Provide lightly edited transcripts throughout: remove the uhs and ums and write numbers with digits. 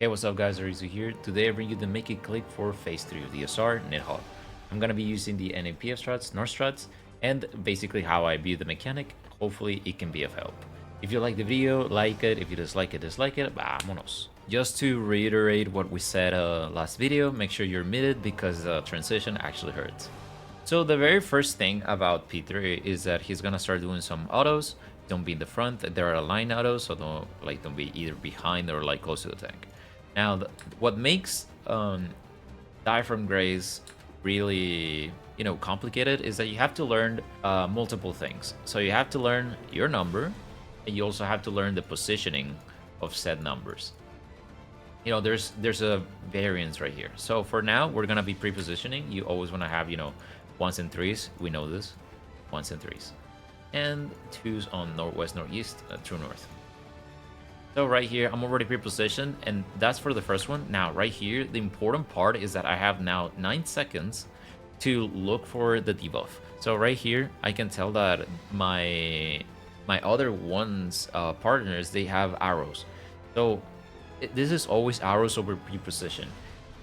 Hey, what's up guys, Arisu here. Today I bring you the Make It Click for Phase 3 of the SR Nidhogg. I'm gonna be using the NAPF strats, NAUR strats, and basically how I view the mechanic. Hopefully it can be of help. If you like the video, like it. If you dislike it, vámonos. Just to reiterate what we said last video, make sure you're muted because the transition actually hurts. So the very first thing about P3 is that he's gonna start doing some autos. Don't be in the front. There are line autos, so don't be either behind or like close to the tank. Now, what makes Diaphragm Graze really, complicated is that you have to learn multiple things. So you have to learn your number, and you also have to learn the positioning of said numbers. There's a variance right here. So for now, we're gonna be pre-positioning. You always want to have, ones and threes. We know this, ones and threes, and twos on northwest, northeast, true north. So right here, I'm already pre-positioned, and that's for the first one. Now, right here, the important part is that I have now 9 seconds to look for the debuff. So right here, I can tell that my other ones partners, they have arrows. So this is always arrows over pre-position.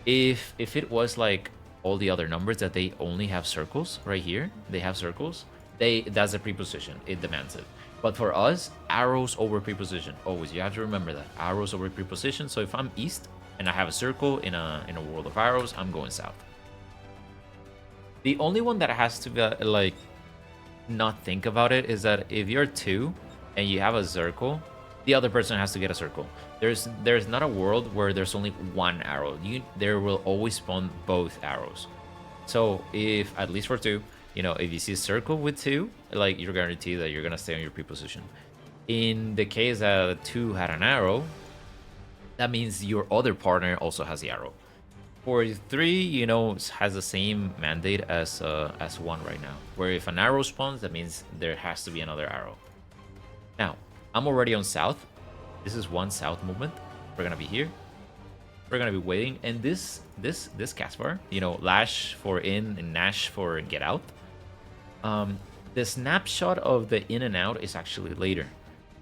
If it was like all the other numbers that they only have circles right here, they have circles, that's a pre-position. It demands it. But for us, arrows over pre-position. Always, you have to remember that. Arrows over pre-position. So if I'm east and I have a circle in a world of arrows, I'm going south. The only one that has to not think about it is that if you're two and you have a circle, the other person has to get a circle. There's not a world where there's only one arrow. There will always spawn both arrows. So if, at least for two, if you see a circle with two, like, you're guaranteed that you're gonna stay on your pre-position. In the case that two had an arrow, that means your other partner also has the arrow. For three, has the same mandate as one right now, where if an arrow spawns, that means there has to be another arrow. Now, I'm already on south. This is one south movement. We're gonna be here. We're gonna be waiting, and this cast bar, Lash for in and Nash for get out. The snapshot of the in and out is actually later.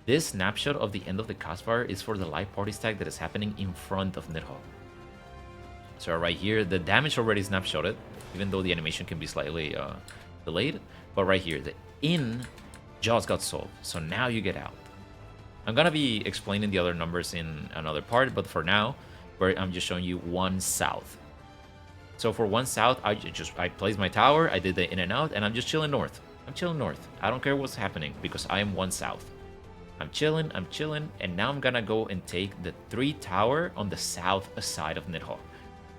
This snapshot of the end of the cast bar is for the live party stack that is happening in front of Nidhogg. So right here, the damage already snapshotted, even though the animation can be slightly delayed. But right here, the in just got solved. So now you get out. I'm gonna be explaining the other numbers in another part, but for now, I'm just showing you one south. So for one south, I placed my tower, I did the in and out, and I'm just chilling north. I'm chilling north. I don't care what's happening because I am one south. I'm chilling, and now I'm gonna go and take the 3 tower on the south side of Nidhogg.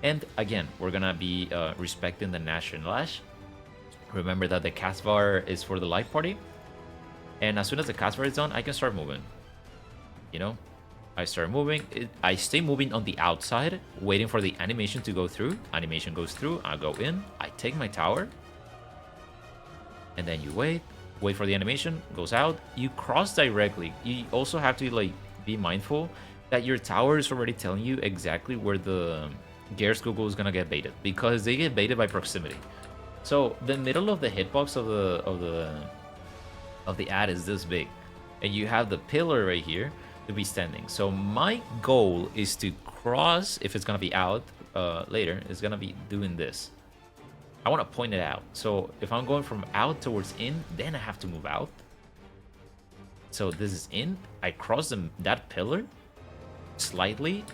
And again, we're gonna be respecting the Nash and Lash. Remember that the cast bar is for the live party. And as soon as the cast bar is done, I can start moving. I start moving. I stay moving on the outside, waiting for the animation to go through. Animation goes through, I go in, I take my tower. And then you wait for the animation, goes out. You cross directly. You also have to be mindful that your tower is already telling you exactly where the Gerskogul is gonna get baited, because they get baited by proximity. So the middle of the hitbox of the ad is this big, and you have the pillar right here to be standing. So my goal is to cross. If it's gonna be out later, it's gonna be doing this. I want to point it out. So if I'm going from out towards in, then I have to move out. So this is in. I cross that pillar slightly,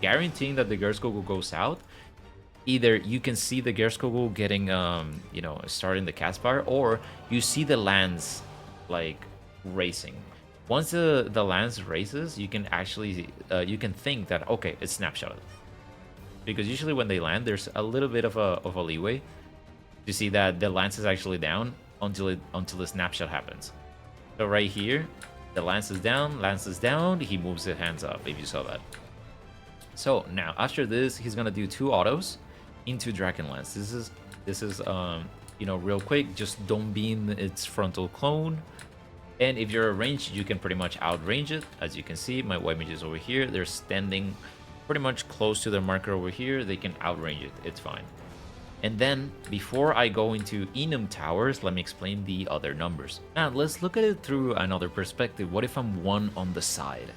guaranteeing that the Gerskogul goes out. Either you can see the Gerskogul getting starting the cast bar, or you see the lands racing. Once the lance races, you can actually you can think that, okay, it's snapshotted, because usually when they land, there's a little bit of a leeway to see that the lance is actually down until the snapshot happens. So right here, the lance is down, he moves his hands up, if you saw that. So now after this, he's gonna do 2 autos into Drachenlance. This is real quick, just don't beam its frontal clone. And if you're ranged, you can pretty much outrange it. As you can see, my white mages over here, they're standing pretty much close to their marker over here. They can outrange it. It's fine. And then, before I go into Enum towers, let me explain the other numbers. Now, let's look at it through another perspective. What if I'm one on the side?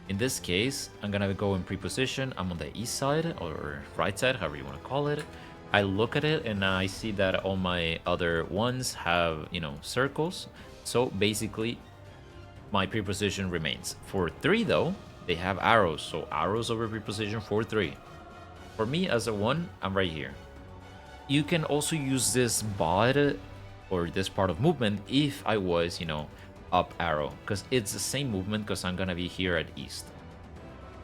In this case, I'm gonna go in pre-position. I'm on the east side or right side, however you want to call it. I look at it and I see that all my other ones have, you know, circles. So basically, my pre-position remains. For 3 though, they have arrows. So arrows over pre-position for 3. For me as a 1, I'm right here. You can also use this bod or this part of movement if I was, you know, up arrow, because it's the same movement because I'm gonna be here at east.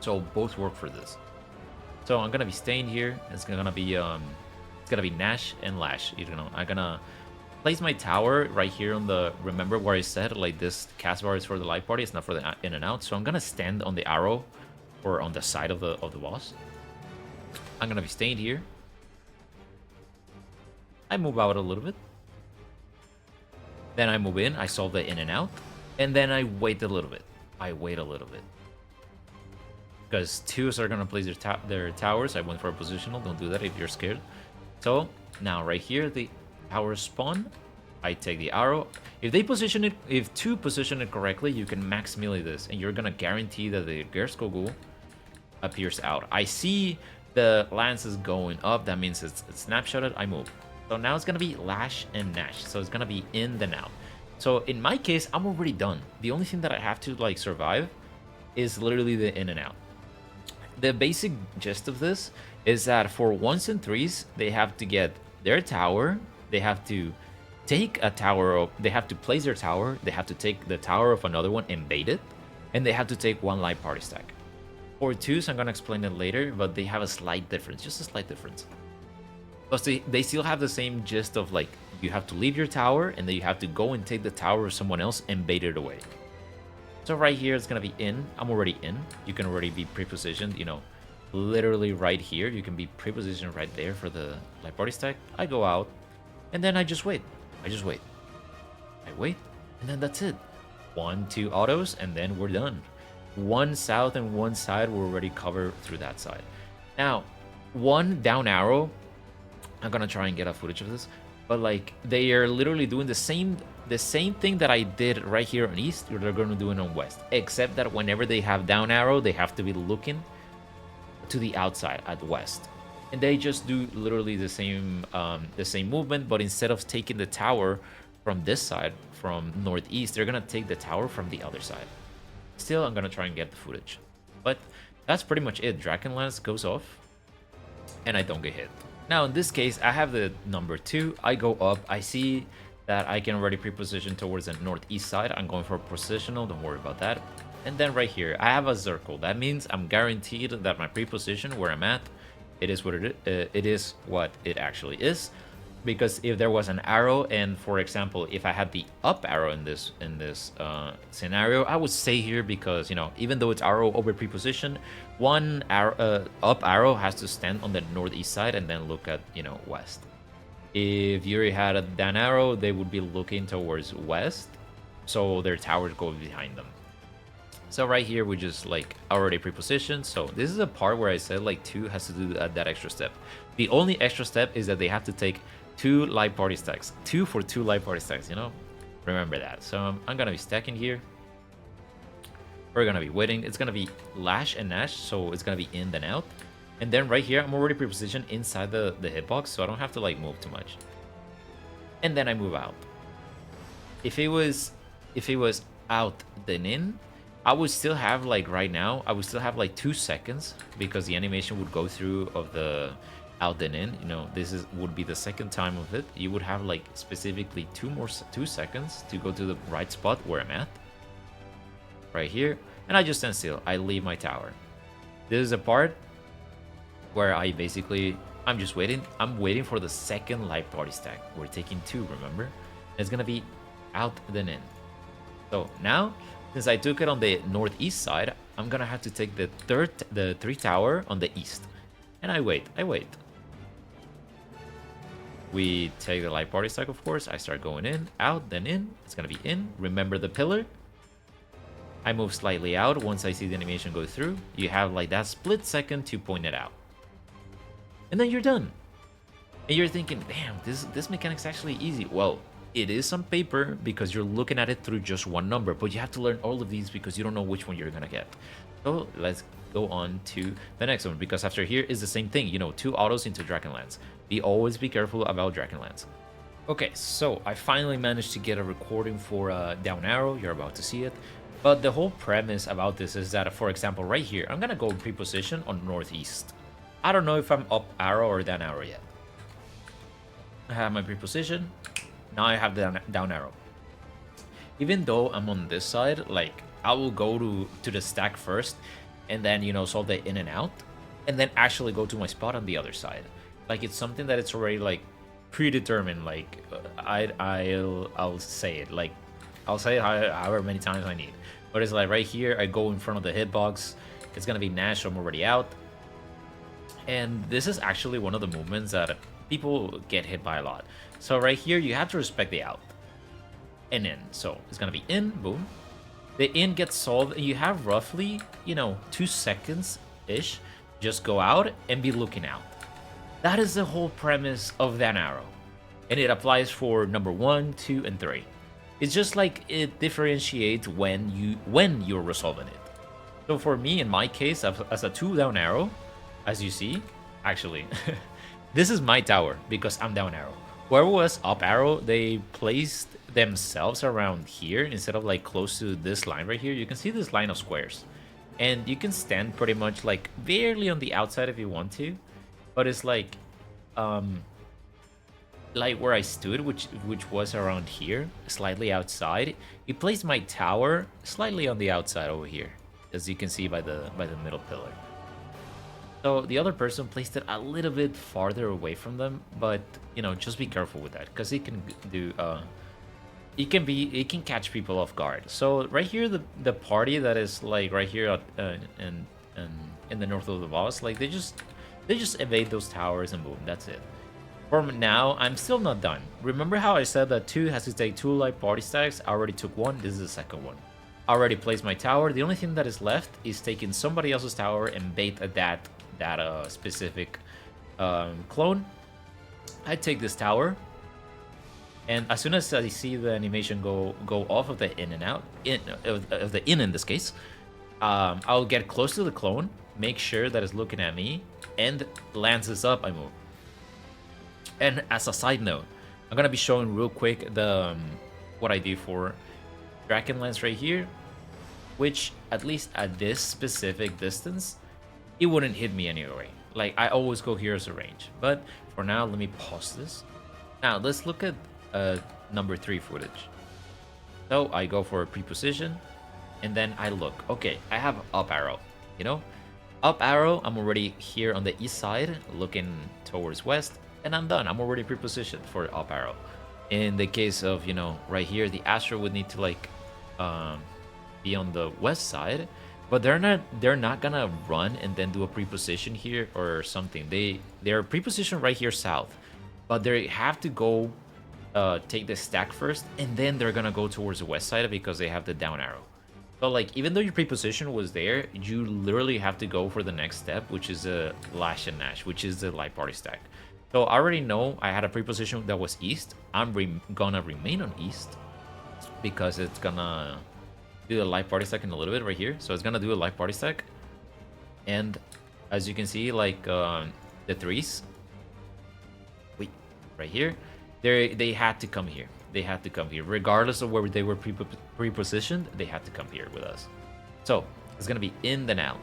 So both work for this. So I'm gonna be staying here. It's gonna be Nash and Lash. You know, I'm gonna place my tower right here on the. Remember where I said like this cast bar is for the life party. It's not for the in and out. So I'm gonna stand on the arrow or on the side of the boss. I'm gonna be staying here. I move out a little bit. Then I move in, I solve the in and out, and then I wait a little bit. Because 2s are gonna place their towers. I went for a positional, don't do that if you're scared. So now right here, the towers spawn. I take the arrow. If 2 position it correctly, you can max melee this, and you're gonna guarantee that the Gerskogul appears out. I see the lance is going up, that means it's snapshotted, I move. So now it's gonna be Lash and Nash. So it's gonna be in then out. So in my case, I'm already done. The only thing that I have to like survive is literally the in and out. The basic gist of this is that for 1s and 3s, they have to get their tower. They have to take a tower. They have to place their tower. They have to take the tower of another one and bait it. And they have to take 1 light party stack. For 2s, I'm gonna explain it later, but they have a slight difference, just a slight difference. But they still have the same gist of like, you have to leave your tower and then you have to go and take the tower of someone else and bait it away. So right here, it's going to be in. I'm already in. You can already be pre-positioned, you know, literally right here. You can be pre-positioned right there for the light party stack. I go out and then I just wait. I wait and then that's it. 1, 2 autos and then we're done. 1 south and 1 side will already cover through that side. Now, 1 down arrow. I'm gonna try and get a footage of this, but like they are literally doing the same thing that I did right here on east. They're gonna do it on west, except that whenever they have down arrow, they have to be looking to the outside at west, and they just do literally the same movement. But instead of taking the tower from this side, from northeast, they're gonna take the tower from the other side. Still, I'm gonna try and get the footage, but that's pretty much it. Drachenlance goes off, and I don't get hit. Now, in this case, I have the number 2. I go up. I see that I can already pre-position towards the northeast side. I'm going for a positional. Don't worry about that. And then right here, I have a circle. That means I'm guaranteed that my pre-position where I'm at, it is what it actually is. Because if there was an arrow, and for example, if I had the up arrow in this scenario, I would stay here because, you know, even though it's arrow over pre-position, 1 arrow, up arrow has to stand on the northeast side and then look at, you know, west. If you had a down arrow, they would be looking towards west, so their towers go behind them. So right here, we just like already pre-positioned. So this is a part where I said like 2 has to do that extra step. The only extra step is that they have to take 2 light party stacks. 2 for 2 light party stacks, you know? Remember that. So I'm gonna be stacking here. We're gonna be waiting. It's gonna be Lash and Nash, so it's gonna be in then out. And then right here, I'm already pre-positioned inside the hitbox, so I don't have to like move too much. And then I move out. If it was out then in, I would still have like right now, I would still have like 2 seconds because the animation would go through of the out then in. You know, this would be the second time of it. You would have like specifically 2 seconds to go to the right spot where I'm at. Right here. And I just stand still. I leave my tower. This is a part where I'm just waiting. I'm waiting for the second light party stack. We're taking 2, remember? It's gonna be out then in. So now, since I took it on the northeast side, I'm gonna have to take the 3 tower on the east. And I wait. We take the light party stack, of course. I start going in, out, then in. It's gonna be in. Remember the pillar. I move slightly out once I see the animation go through. You have like that split second to point it out. And then you're done. And you're thinking, damn, this mechanic's actually easy. Well, it is on paper because you're looking at it through just one number, but you have to learn all of these because you don't know which one you're gonna get. So let's go on to the next one, because after here is the same thing, you know, 2 autos into Drachenlance. Always be careful about Drachenlance. Okay, so I finally managed to get a recording for down arrow. You're about to see it. But the whole premise about this is that, for example, right here, I'm gonna go pre-position on northeast. I don't know if I'm up arrow or down arrow yet. I have my pre-position. Now I have the down arrow. Even though I'm on this side, like, I will go to the stack first, and then, you know, solve the in and out, and then actually go to my spot on the other side. Like, it's something that it's already, like, predetermined. Like, I'll say it. Like, I'll say it however many times I need. But it's like right here, I go in front of the hitbox. It's gonna be Nash, so I'm already out. And this is actually one of the movements that people get hit by a lot. So right here, you have to respect the out and in. So it's gonna be in, boom. The in gets solved, and you have roughly, you know, 2 seconds-ish. Just go out and be looking out. That is the whole premise of that arrow. And it applies for number 1, 2, and 3. It's just like it differentiates when you're resolving it. So for me, in my case, as a 2 down arrow, as you see, actually, this is my tower because I'm down arrow. Whoever was up arrow, they placed themselves around here instead of like close to this line right here. You can see this line of squares, and you can stand pretty much like barely on the outside if you want to, but it's like where I stood, which was around here, slightly outside. He placed my tower slightly on the outside over here, as you can see by the middle pillar. So the other person placed it a little bit farther away from them, but you know, just be careful with that because it can do it can catch people off guard. So right here, the party that is like right here in the north of the boss, like they just evade those towers and boom, that's it. For now, I'm still not done. Remember how I said that 2 has to take 2 light party stacks? I already took 1. This is the second one. I already placed my tower. The only thing that is left is taking somebody else's tower and bait at that specific clone. I take this tower, and as soon as I see the animation go off of the in and out, of the in this case, I'll get close to the clone, make sure that it's looking at me, and lances up, I move. And as a side note, I'm gonna be showing real quick the what I do for Drachenlance right here, which at least at this specific distance, it wouldn't hit me anyway. Like, I always go here as a range. But for now, let me pause this. Now, let's look at number 3 footage. So, I go for a pre-position, and then I look. Okay, I have up arrow, you know? Up arrow, I'm already here on the east side, looking towards west, and I'm done. I'm already pre-positioned for up arrow. In the case of, you know, right here, the Astra would need to, like, be on the west side. But they're not gonna run and then do a pre-position here or something. They're pre-positioned right here south, but they have to go take the stack first, and then they're gonna go towards the west side because they have the down arrow. So like, even though your pre-position was there, you literally have to go for the next step, which is a Lash and Nash, which is the light party stack. So I already know I had a pre-position that was east. I'm gonna remain on east because it's gonna do a light party stack in a little bit right here. So it's gonna do a light party stack, and as you can see, like the 3s, wait, right here, they had to come here. They had to come here, regardless of where they were pre-positioned. They had to come here with us. So it's gonna be in the now.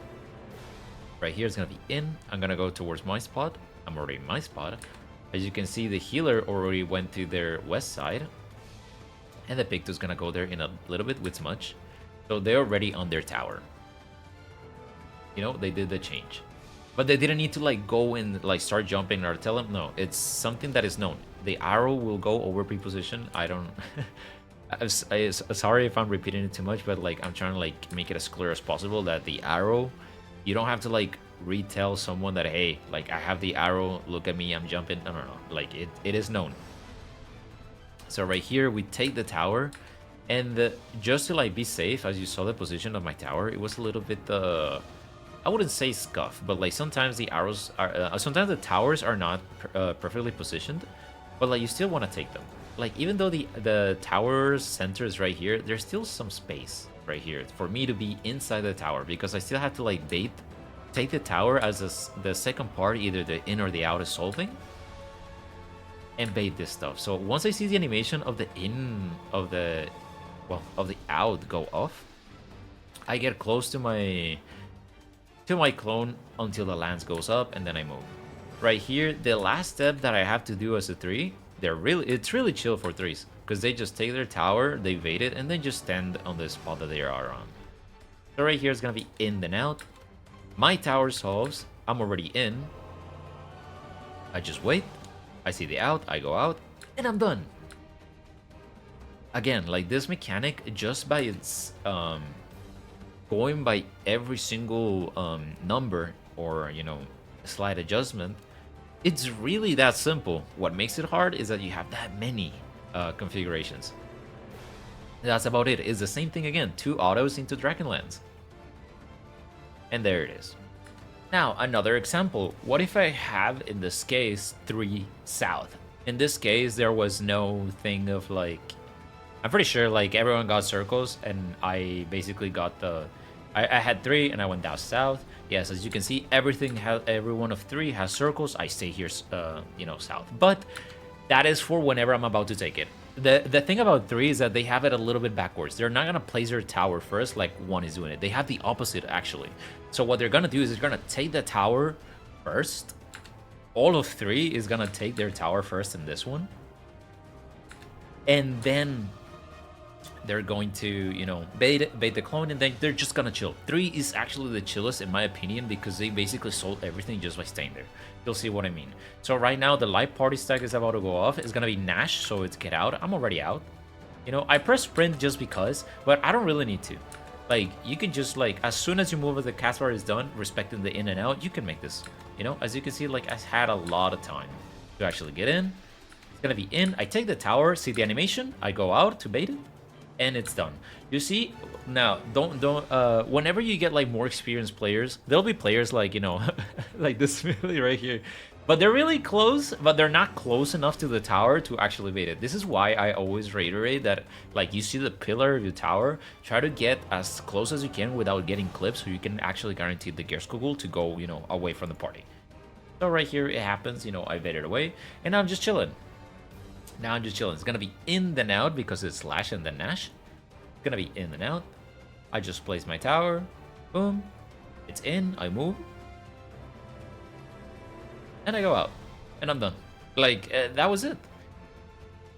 Right here, it's gonna be in. I'm gonna go towards my spot. I'm already in my spot. As you can see, the healer already went to their west side, and the Picto's gonna go there in a little bit with Smudge. So they're already on their tower. You know, they did the change. But they didn't need to like go and like start jumping or tell them. No, it's something that is known. The arrow will go over pre-position. I don't... sorry if I'm repeating it too much, but like I'm trying to like make it as clear as possible that the arrow, you don't have to like retell someone that, hey, like I have the arrow, look at me, I'm jumping. No. Like it is known. So right here, we take the tower. And just to like be safe, as you saw the position of my tower, it was a little bit I wouldn't say scuff, but like sometimes the arrows are sometimes the towers are not perfectly positioned, but like you still want to take them. Like even though the tower's center is right here, there's still some space. right here for me to be inside the tower, because I still have to like take the tower as the second part, either the in or the out is solving, and bait this stuff. So once I see the animation of the in of the out go off, I get close to my clone until the lance goes up, and then I move. Right here, the last step that I have to do as a 3, it's really chill for 3s, because they just take their tower, they bait it, and then just stand on the spot that they are on. So right here is gonna be in then out. My tower solves, I'm already in. I just wait, I see the out, I go out, and I'm done. Again, like this mechanic, just by its going by every single number or, you know, slight adjustment, it's really that simple. What makes it hard is that you have that many configurations. That's about it. It's the same thing again. 2 autos into Drachenlance. And there it is. Now, another example. What if I have, in this case, 3 south? In this case, there was no thing of like... I'm pretty sure like everyone got circles, and I basically got the... I had 3 and I went down south. Yes, as you can see, every one of 3 has circles. I stay here, you know, south. But that is for whenever I'm about to take it. The thing about 3 is that they have it a little bit backwards. They're not gonna place their tower first like 1 is doing it. They have the opposite actually. So what they're gonna do is they're gonna take the tower first. All of 3 is gonna take their tower first in this one, and then they're going to, you know, bait the clone, and then they're just gonna chill. 3 is actually the chillest in my opinion, because they basically sold everything just by staying there. You'll see what I mean. So right now the light party stack is about to go off. It's gonna be Nash, so it's get out. I'm already out. You know, I press sprint just because, but I don't really need to. Like, you can just like, as soon as you move, the cast bar is done, respecting the in and out, you can make this. You know, as you can see, like I had a lot of time to actually get in. It's gonna be in. I take the tower, see the animation, I go out to bait it, and it's done. You see, now don't whenever you get like more experienced players, there'll be players like, you know, like this really right here, but they're really close, but they're not close enough to the tower to actually bait it. This is why I always reiterate that, like, you see the pillar of your tower, try to get as close as you can without getting clipped, so you can actually guarantee the Gerskogul to go, you know, away from the party. So right here it happens, you know, I baited away, and now I'm just chilling. Now I'm just chilling. It's gonna be in then out because it's slash and then Nash. It's gonna be in then out. I just place my tower. Boom. It's in. I move. And I go out. And I'm done. Like, that was it.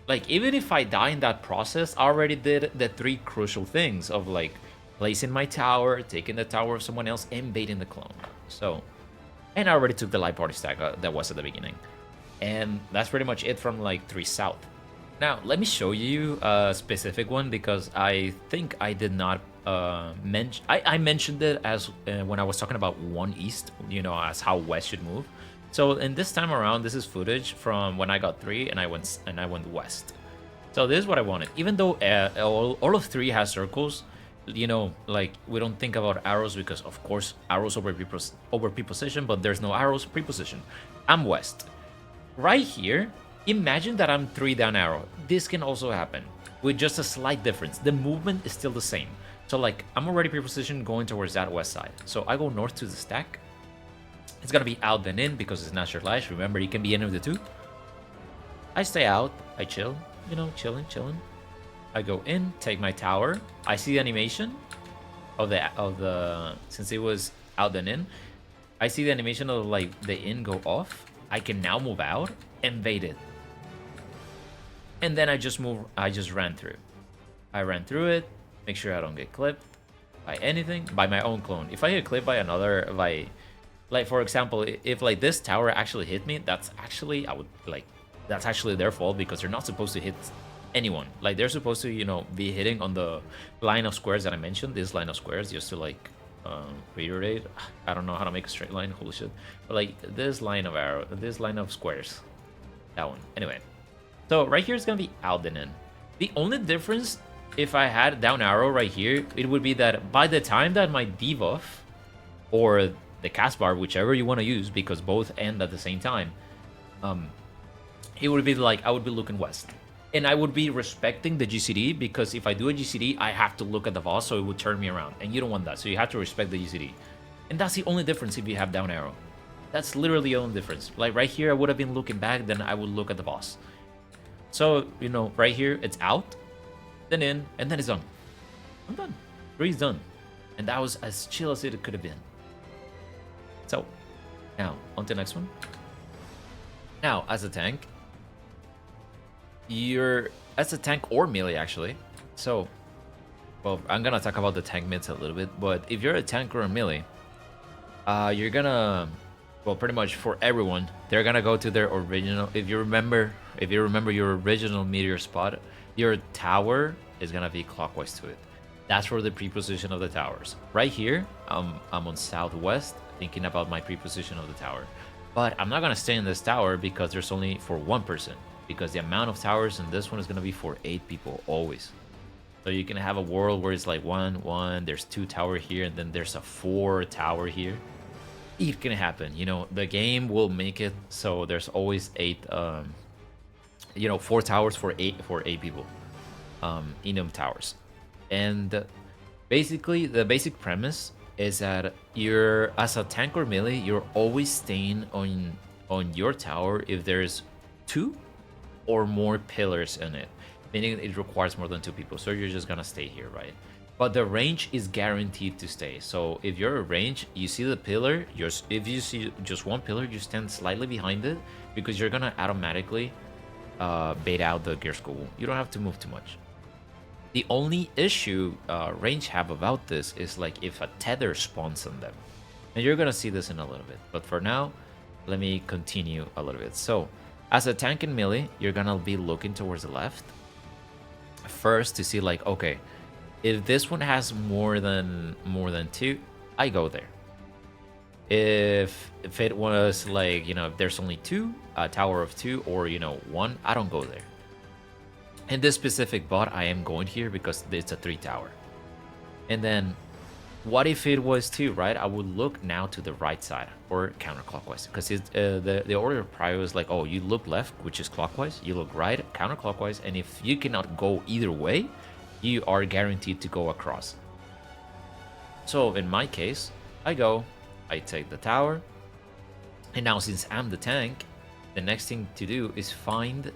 Like, even if I die in that process, I already did the 3 crucial things of, like, placing my tower, taking the tower of someone else, and baiting the clone. So, and I already took the light party stack that was at the beginning. And that's pretty much it from like 3 south. Now let me show you a specific one, because I think I did not mention. I mentioned it as when I was talking about 1 east, you know, as how west should move. So in this time around, this is footage from when I got 3 and I went west. So this is what I wanted. Even though all of 3 has circles, you know, like, we don't think about arrows because of course arrows over pre-position, but there's no arrows pre-position. I'm west. Right here, imagine that I'm 3 down arrow. This can also happen with just a slight difference. The movement is still the same. So like, I'm already pre-positioned going towards that west side. So I go north to the stack. It's gonna be out then in because it's natural lash. Remember, you can be any of the 2. I stay out. I chill. You know, chilling. I go in, take my tower. I see the animation of the since it was out then in. I see the animation of like the in go off. I can now move out and bait it. And then I just ran through. I ran through it, make sure I don't get clipped by anything, by my own clone. If I get clipped by another, like for example, if like this tower actually hit me, that's actually, that's actually their fault, because they're not supposed to hit anyone. Like, they're supposed to, you know, be hitting on the line of squares that I mentioned, this line of squares, just to like, reiterate. I don't know how to make a straight line, holy shit. But like this line of squares, that one. Anyway, so right here is gonna be out and in. The only difference, if I had down arrow right here, it would be that by the time that my debuff or the cast bar, whichever you want to use, because both end at the same time, it would be like I would be looking west. And I would be respecting the GCD, because if I do a GCD, I have to look at the boss, so it would turn me around. And you don't want that, so you have to respect the GCD. And that's the only difference if you have down arrow. That's literally the only difference. Like right here, I would have been looking back, then I would look at the boss. So, you know, right here, it's out, then in, and then it's done. I'm done. 3's done. And that was as chill as it could have been. So, now, on to the next one. Now, as a tank, as a tank or melee, actually. So, well, I'm gonna talk about the tank mids a little bit, but if you're a tank or a melee, you're gonna, well, pretty much for everyone, they're gonna go to their original. If you remember your original meteor spot, your tower is gonna be clockwise to it. That's for the pre-position of the towers. Right here, I'm on southwest, thinking about my pre-position of the tower. But I'm not gonna stay in this tower because there's only for one person. Because the amount of towers in this one is gonna be for 8 people always. So you can have a world where it's like one, there's 2 tower here, and then there's a 4 tower here. It can happen, you know. The game will make it so there's always 8, 4 towers for 8 people, Enum towers. And basically, the basic premise is that you're, as a tank or melee, you're always staying on your tower if there's 2 or more pillars in it, meaning it requires more than 2 people. So you're just gonna stay here, right? But the range is guaranteed to stay. So if you're a range, you see the pillar, if you see just one pillar, you stand slightly behind it, because you're gonna automatically bait out the gear school. You don't have to move too much. The only issue range have about this is like if a tether spawns on them. And you're gonna see this in a little bit. But for now, let me continue a little bit. So, as a tank and melee, you're gonna be looking towards the left. First to see like, okay, if this one has more than 2, I go there. If it was like, you know, if there's only 2, a tower of 2, or, you know, 1, I don't go there. In this specific bot, I am going here because it's a 3 tower. And then, what if it was 2, right? I would look now to the right side, or counterclockwise, because the order of Prio is like, oh, you look left, which is clockwise, you look right, counterclockwise, and if you cannot go either way, you are guaranteed to go across. So in my case, I take the tower, and now since I'm the tank, the next thing to do is find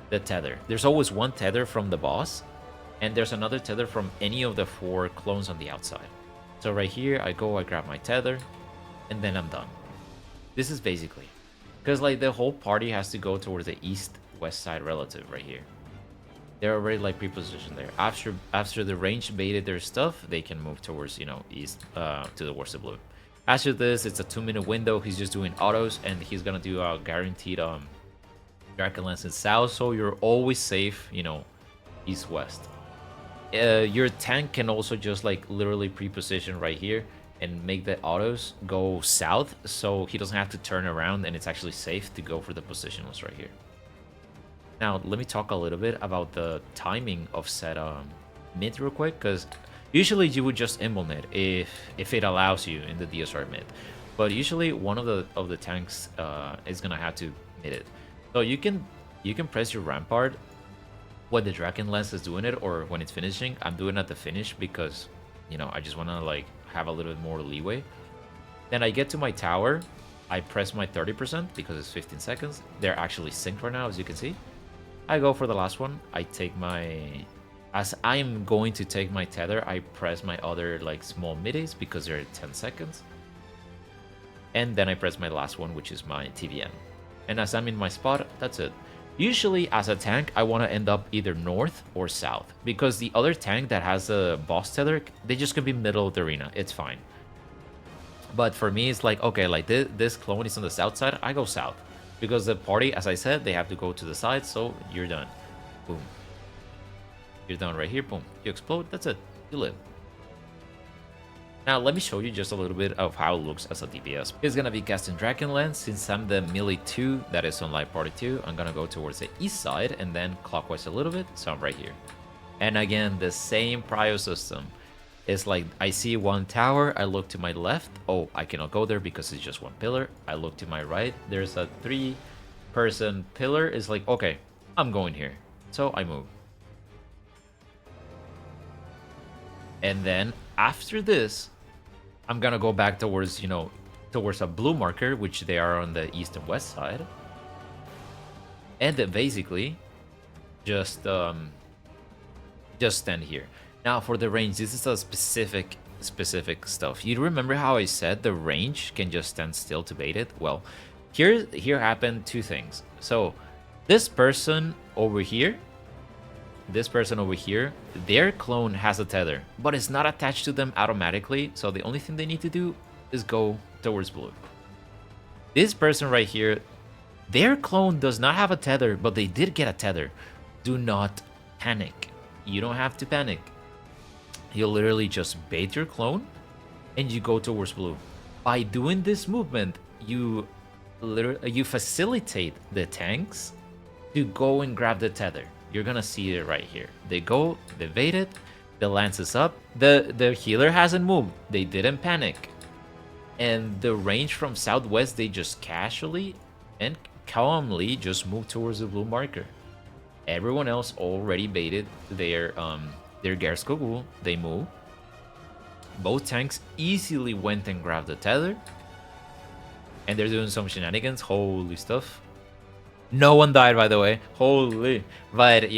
the tether. There's always one tether from the boss, and there's another tether from any of the 4 clones on the outside. So right here, I grab my tether, and then I'm done. This is basically, because like the whole party has to go towards the east-west side relative right here. They're already like pre-positioned there. After the range baited their stuff, they can move towards, you know, east towards the blue. After this, it's a 2-minute window. He's just doing autos, and he's gonna do a guaranteed Drachenlance in south, so you're always safe, you know, east-west. Your tank can also just like literally pre-position right here and make the autos go south, so he doesn't have to turn around, and it's actually safe to go for the positionals right here. Now, let me talk a little bit about the timing of set mid real quick, because usually you would just imbalnate if it allows you in the DSR mid, but usually one of the tanks is gonna have to mid it. So you can press your rampart when the Drachenlance is doing it, or when it's finishing. I'm doing it at the finish because, you know, I just want to like have a little bit more leeway. Then I get to my tower, I press my 30% because it's 15 seconds. They're actually synced right now, as you can see. I go for the last one. I take my, as I'm going to take my tether, I press my other like small middays because they're 10 seconds. And then I press my last one, which is my TVM. And as I'm in my spot, that's it. Usually, as a tank, I want to end up either north or south, because the other tank that has a boss tether, they just can be middle of the arena. It's fine. But for me, it's like, okay, like this clone is on the south side, I go south. Because the party, as I said, they have to go to the side, so you're done. Boom. You're done right here, boom. You explode, that's it. You live. Now, let me show you just a little bit of how it looks as a DPS. It's gonna be casting Drachenlance. Since I'm the melee 2 that is on Live Party 2, I'm gonna go towards the east side and then clockwise a little bit, so I'm right here. And again, the same Prio system. It's like, I see one tower, I look to my left, oh, I cannot go there because it's just one pillar. I look to my right, there's a 3-person pillar. It's like, okay, I'm going here. So I move. And then after this, I'm gonna go back towards, towards a blue marker, which they are on the east and west side. And then basically just stand here. Now for the range, this is a specific stuff. You remember how I said the range can just stand still to bait it? Well, here happened two things. So this person over here, their clone has a tether, but it's not attached to them automatically. So the only thing they need to do is go towards blue. This person right here, their clone does not have a tether, but they did get a tether. Do not panic. You don't have to panic. You literally just bait your clone and you go towards blue. By doing this movement, you facilitate the tanks to go and grab the tether. You're gonna see it right here. They go, they bait it, the lance is up, the healer hasn't moved, they didn't panic. And the range from southwest, they just casually and calmly just move towards the blue marker. Everyone else already baited their Gerskogul. They move. Both tanks easily went and grabbed the tether. And they're doing some shenanigans. Holy stuff. No one died, by the way. Holy. But,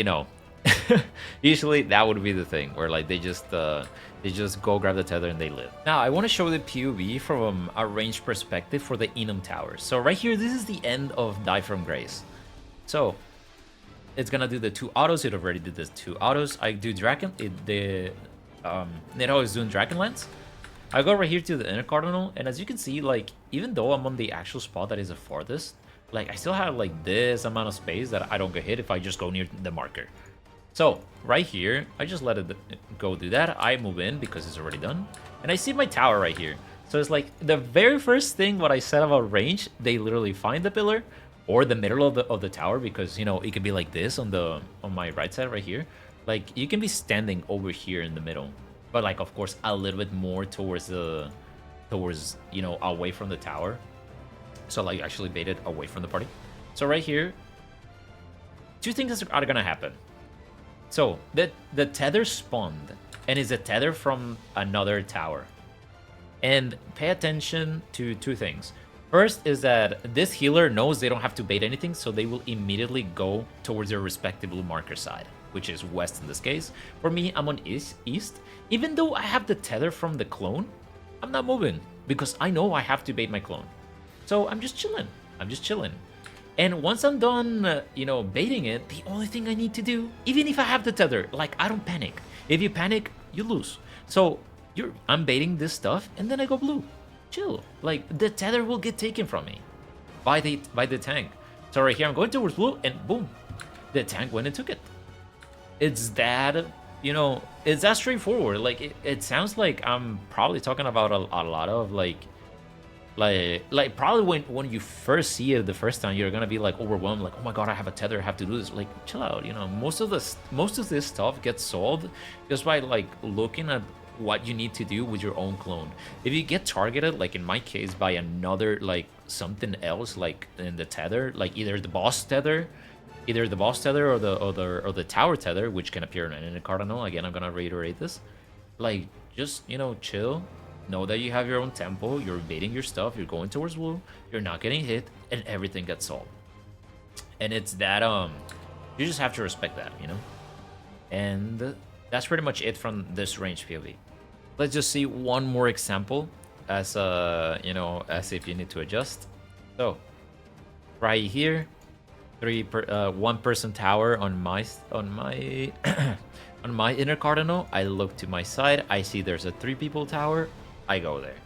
usually that would be the thing. Where, like, they just go grab the tether and they live. Now, I want to show the POV from a range perspective for the Enum Tower. So right here, this is the end of Die from Grace. So it's gonna do the 2 autos. It already did the 2 autos. I do Nero is doing Drachenlance. I go right here to the inner cardinal, and as you can see, like, even though I'm on the actual spot that is the farthest, like, I still have like this amount of space that I don't get hit if I just go near the marker. So right here, I just let it go do that. I move in because it's already done, and I see my tower right here. So it's like the very first thing what I said about range, they literally find the pillar or the middle of the tower, because it could be like this on my right side right here. Like, you can be standing over here in the middle, but like, of course, a little bit more towards away from the tower. So like, actually baited away from the party. So right here, 2 things are gonna happen. So the tether spawned, and is a tether from another tower. And pay attention to 2 things. First is that this healer knows they don't have to bait anything, so they will immediately go towards their respective blue marker side, which is west in this case. For me, I'm on east. Even though I have the tether from the clone, I'm not moving because I know I have to bait my clone. So I'm just chilling. And once I'm done, baiting it, the only thing I need to do, even if I have the tether, like, I don't panic. If you panic, you lose. So I'm baiting this stuff, and then I go blue. Chill. Like, the tether will get taken from me by the tank. So right here, I'm going towards blue, and boom, the tank went and took it. It's that, it's that straightforward. Like, it sounds like I'm probably talking about a lot of like probably when you first see it the first time, you're gonna be like overwhelmed, like, oh my god, I have a tether, I have to do this. Like, chill out. Most of this stuff gets solved just by like looking at what you need to do with your own clone. If you get targeted, like in my case, by another, like, something else, like in the tether, like either the boss tether or the tower tether, which can appear in a cardinal. Again, I'm gonna reiterate this. Like, just chill. Know that you have your own tempo, you're baiting your stuff, you're going towards blue, you're not getting hit, and everything gets solved. And it's that, you just have to respect that, And that's pretty much it from this range POV. Let's just see one more example as, as if you need to adjust. So, right here, 1-person tower on my on my inner cardinal. I look to my side, I see there's a 3-people tower. I go there.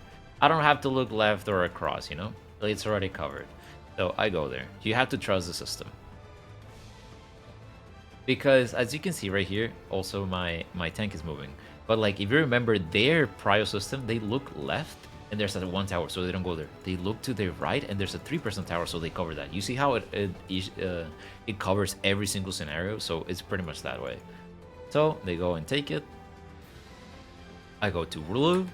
I don't have to look left or across, it's already covered. So I go there. You have to trust the system. Because as you can see right here, also my tank is moving. But like, if you remember their Prio system, they look left and there's a 1 tower, so they don't go there. They look to their right and there's a 3-person tower, so they cover that. You see how it covers every single scenario, so it's pretty much that way. So they go and take it. I go to blue.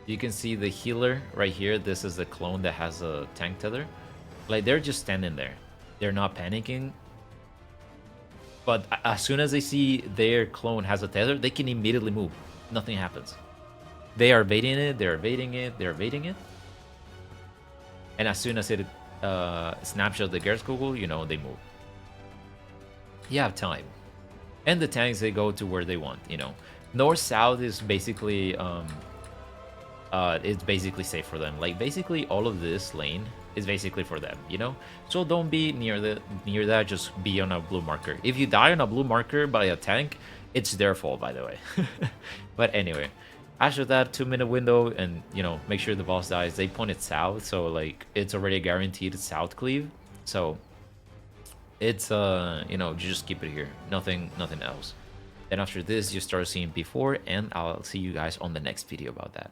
You can see the healer right here. This is the clone that has a tank tether. Like, they're just standing there. They're not panicking. But as soon as they see their clone has a tether, they can immediately move. Nothing happens. They are baiting it, they're evading it, they're evading it. And as soon as it snapshots the Garrett Google, you know, they move. You have time. And the tanks, they go to where they want, you know. North-south is basically it's basically safe for them. Like basically all of this lane is basically for them, you know. So don't be near that. Just be on a blue marker. If you die on a blue marker by a tank, it's their fault, by the way. But anyway, after that 2-minute window, and you know, make sure the boss dies. They pointed south, so like it's already a guaranteed south cleave. So it's you know, just keep it here. Nothing else. Then after this, you start seeing before, and I'll see you guys on the next video about that.